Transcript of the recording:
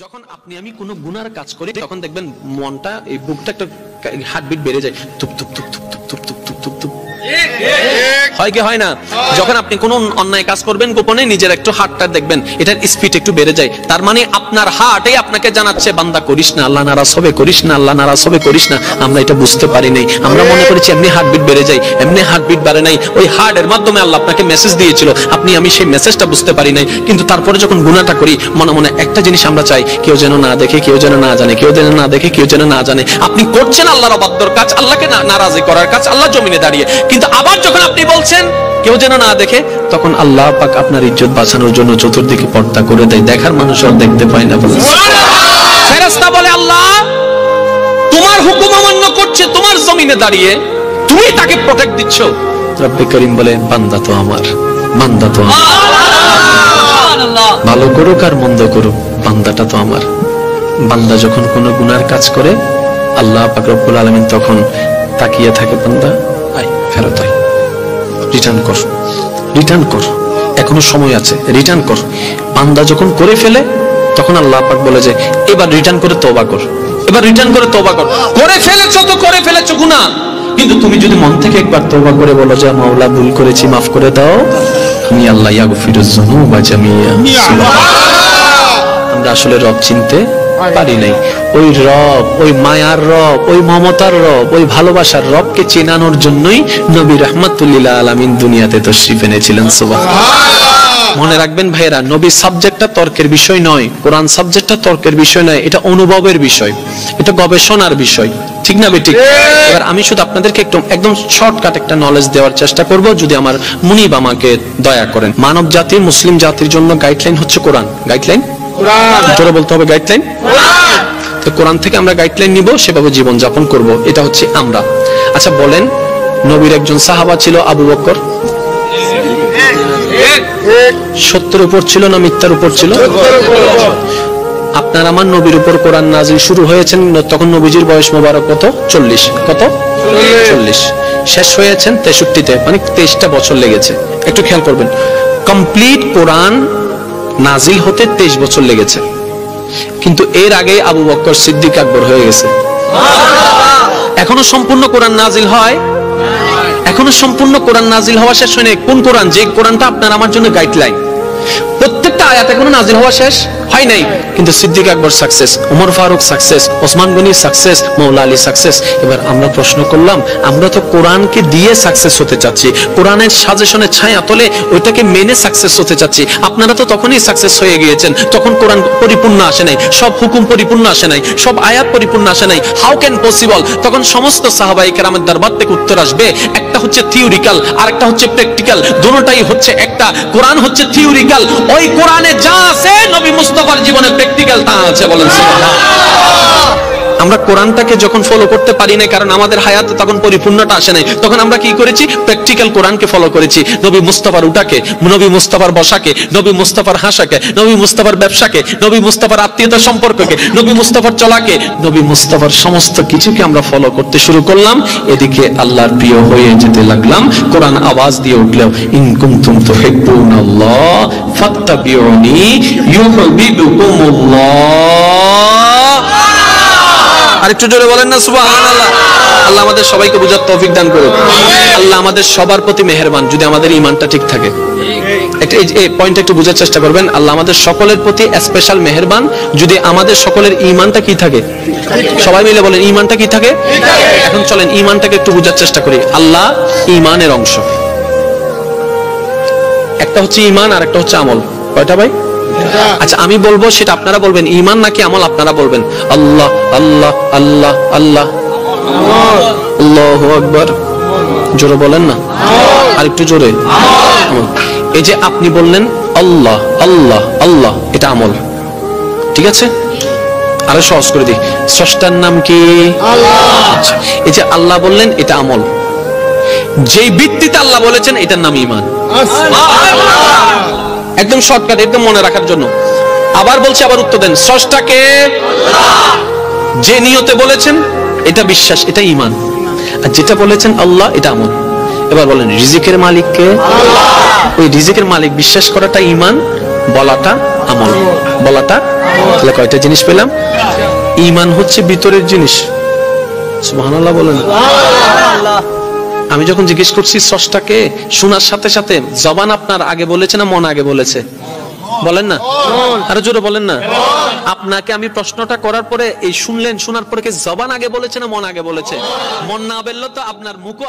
যখন আপনি আমি কোনো গুনার কাজ করি তখন দেখবেন মনটা এই বুকটা একটা হার্টবিট বেড়ে যায়, তুপ তুপ তুপ তুপ তুপ তুপ তুপ তুপ তুপ তুপ, হয় কি হয় না? যখন আপনি কোনো অন্যায় কাজ করবেন গোপনে নিজের একটু হার্টটা দেখবেন এটার স্পিড একটু বেড়ে যায়, তার মানে আপনার হার্টই আপনাকে জানাচ্ছে বান্দা করিস না, আল্লাহ নারাজ হবে, করিস না, আল্লাহ নারাজ হবে, করিস না। আমরা এটা বুঝতে পারি নাই, আমরা মনে করেছি এমনি হার্টবিট বেড়ে যায়, এমনি হার্টবিট বাড়ে নাই, ওই হার্টের মাধ্যমে আল্লাহ আপনাকে মেসেজ দিয়েছিল, আপনি আমি সেই মেসেজটা বুঝতে পারি নাই। কিন্তু তারপরে যখন গুনাহটা করি মনে মনে একটা জিনিস আমরা চাই, কেউ যেন না দেখে, কেউ যেন না জানে, কেউ যেন না দেখে, কেউ যেন না জানে। আপনি করছেন আল্লাহর অবাধ্যর কাজ, আল্লাহকে নারাজি করার কাজ, আল্লাহ জমিনে দাঁড়িয়ে। কিন্তু আবার যখন আপনি বলছেন কেউ যেন না দেখে, তখন আল্লাহ পাক আপনার ইজ্জত বাঁচানোর জন্য চতুর্দিকে পর্দা করে দেয়, দেখার মানুষ আর দেখতে পায় না। ফেরেশতা বলে আল্লাহ তোমার হুকুম অমান্য করছে, তোমার জমিনে দাঁড়িয়ে তুমি তাকে প্রোটেক্ট দিচ্ছ। রব্বে করিম বলে বান্দা তো আমার, বান্দা তো আমার, ভালো করুক আর মন্দ করুক বান্দাটা তো আমার। বান্দা যখন কোনো গুনার কাজ করে আল্লাহ পাক রব্বুল আলামিন তখন তাকিয়ে থাকে, বান্দা আয় ফেরত আয়, রিটার্ন কর, রিটার্ন কর, এখনো সময় আছে, রিটার্ন কর। বান্দা যখন করে ফেলে তখন আল্লাহ পাক বলে যে এবার রিটার্ন করে তওবা কর, এবার রিটার্ন করে তওবা কর। করে ফেলেছো তো করে ফেলেছো গুনাহ, কিন্তু তুমি যদি মন থেকে একবার তওবা করে বলো যে মাওলা ভুল করেছি, মাফ করে দাও, আমি আল্লাহ ইয়াগফিরুজ যুনুবা জামিয়া। আমরা আসলে রব চিনতে পারি নাই। ওই রব, ওই মায়ার রব, ওই মমতার রব, ওই ভালোবাসার রবকে চেনানোর জন্যই নবী রাহমাতুল লিল আলামিন দুনিয়াতে তাশরীফ এনেছিলেন। সুবহানাল্লাহ। মনে রাখবেন ভাইরা, নবী সাবজেক্টটা তর্কের বিষয় নয়, কোরআন সাবজেক্টটা তর্কের বিষয় নয়, এটা অনুভবের বিষয়, এটা গবেষণার বিষয়, ঠিক না বেঠিক? এবার আমি শুধু আপনাদেরকে একদম শর্টকাট একটা নলেজ দেওয়ার চেষ্টা করব, যদি আমার মুনিব আমাকে দয়া করেন। মানব জাতি, মুসলিম জাতির জন্য গাইডলাইন হচ্ছে কোরআন। গাইডলাইন জোরে বলতে হবে, গাইডলাইন। তো কোরআন থেকে আমরা গাইডলাইন নিব, সেভাবে জীবন যাপন করব, এটা হচ্ছে আমরা। আচ্ছা বলেন, নবীর একজন সাহাবা ছিল আবু বকর, সত্যের উপর ছিল না মিথ্যার উপর ছিল? আপনার আমার নবীর উপর কোরআন নাজিল শুরু হয়েছেন তখন নবীজির বয়স মোবারক কত? 40। কত? 40। শেষ হয়েছেন 63-তে, মানে 23টা বছর লেগেছে। একটু খেয়াল করবেন, কমপ্লিট কোরআন নাজিল হতে 23 বছর লেগেছে, কিন্তু এর আগে আবু বকর সিদ্দিক আকবর হয়ে গেছে। এখনো সম্পূর্ণ কোরআন নাজিল হয়, এখনো সম্পূর্ণ কোরআন নাজিল হওয়া শেষ হয়নি। কোন কোরআন? যে কোরআনটা আপনার আমার জন্য গাইডলাইন। প্রত্যেকটা আয়াত এখনো নাজিল হওয়া শেষ হয় নাই, কিন্তু Siddique Akbar success, Omar Farooq success, Osman Gani success, Maula Ali success. এবার আমরা প্রশ্ন করলাম, আমরা তো কোরআনকে দিয়ে সাকসেস হতে চাচ্ছি, কোরআনের সাজেশনের ছায়া তলে ওইটাকে মেনে সাকসেস হতে চাচ্ছি। আপনারা তো তখনই সাকসেস হয়ে গিয়েছেন, তখন কোরআন পরিপূর্ণ আসে নাই, সব হুকুম পরিপূর্ণ আসে নাই, সব আয়াত পরিপূর্ণ আসে নাই। How can possible? তখন সমস্ত সাহাবায়ে কেরামের দরবার থেকে উত্তর আসবে, একটা হচ্ছে থিওরিক্যাল আর একটা হচ্ছে প্র্যাকটিক্যাল, দুটোটাই হচ্ছে একটা। কোরআন হচ্ছে থিওরিক্যাল, ওই কোরআনে যা আছে নবী মুস্তাফার জীবনে প্র্যাকটিক্যাল তা আছে। বলেন সুবহানাল্লাহ। আমরা কোরআনটাকে যখন ফলো করতে পারি না, কারণ আমাদের হায়াতে তখন পরিপূর্ণতা আসে নাই, তখন আমরা কি করেছি? প্র্যাকটিক্যাল কোরআনকে ফলো করেছি। নবী মুস্তাফার উঠাকে, নবী মুস্তাফার বসাকে, নবী মুস্তাফার হাসাকে, নবী মুস্তাফার ব্যবসাকে, নবী মুস্তাফার আত্মীয়তা সম্পর্ককে, নবী মুস্তাফার চলাকে, নবী মুস্তাফার সমস্ত কিছুকে আমরা ফলো করতে শুরু করলাম। এদিকে আল্লাহর প্রিয় হয়ে যেতে লাগলাম। কোরআন আওয়াজ দিয়ে উঠলো, ইন কুনতুম তুহিব্বুনাল্লাহ ফাত্তাবিউনি ইউহিব্বুকুমুল্লাহ। আরেকটু জোরে বলেন না সুবহানাল্লাহ। আল্লাহ আমাদের সবাইকে বুঝার তৌফিক দান করুন। আল্লাহ আমাদের সবার প্রতি মেহেরবান, যদি আমাদের ঈমানটা ঠিক থাকে। এই পয়েন্টটা একটু বোঝার চেষ্টা করবেন। আল্লাহ আমাদের সকলের প্রতি স্পেশাল মেহেরবান, যদি আমাদের সকলের ঈমানটা কি থাকে। সবাই মিলে বলেন, ঈমানটা কি থাকে? এখন চলেন ঈমানটাকে একটু বোঝার চেষ্টা করি। আল্লাহ ঈমানের অংশ, একটা হচ্ছে ঈমান আর একটা হচ্ছে আমল। কয়টা ভাই? আচ্ছা আমি বলবো, সেটা আপনারা বলবেন, ঈমান নাকি আমল আপনারা বলবেন। আল্লাহ আল্লাহ আল্লাহ আল্লাহ, আল্লাহু আকবার। জোরে বলেন না, আর একটু জোরে। এই যে আপনি বললেন আল্লাহ আল্লাহ আল্লাহ, এটা আমল, ঠিক আছে? আরো সহজ করে দিই, স্রষ্টার নাম কি? আল্লাহ। এই যে আল্লাহ বললেন, এটা আমল। যেই ভিত্তিতে আল্লাহ বলেছেন, এটার নাম ঈমান। একদম শর্টকাট, একদম মনে রাখার জন্য। আবার বলছি, আবার উত্তর দেন, স্রষ্টাকে যে নিয়তে বলেছেন এটা বিশ্বাস, এটা ঈমান। আর যেটা বলেছেন আল্লাহ, এটা আমল। এবার বলেন, রিজিকের মালিক কে? আল্লাহ। ওই রিজিকের মালিক বিশ্বাস করাটা ঈমান, বলাটা আমল, বলাটা। তাহলে কয়টা জিনিস পেলাম? ঈমান হচ্ছে ভিতরের জিনিস। সুবহানাল্লাহ বলেন। আমি যখন জিজ্ঞেস করছি স্রষ্টাকে, শোনার সাথে সাথে জবান আপনার আগে বলেছে না মন আগে বলেছে? বলেন না, আরো জোরে বলেন না। আপনাকে আমি প্রশ্নটা করার পরে এই শুনলেন, শোনার পরে কি জবান আগে বলেছে না মন আগে বলেছে? মন না বললে তো আপনার মুখও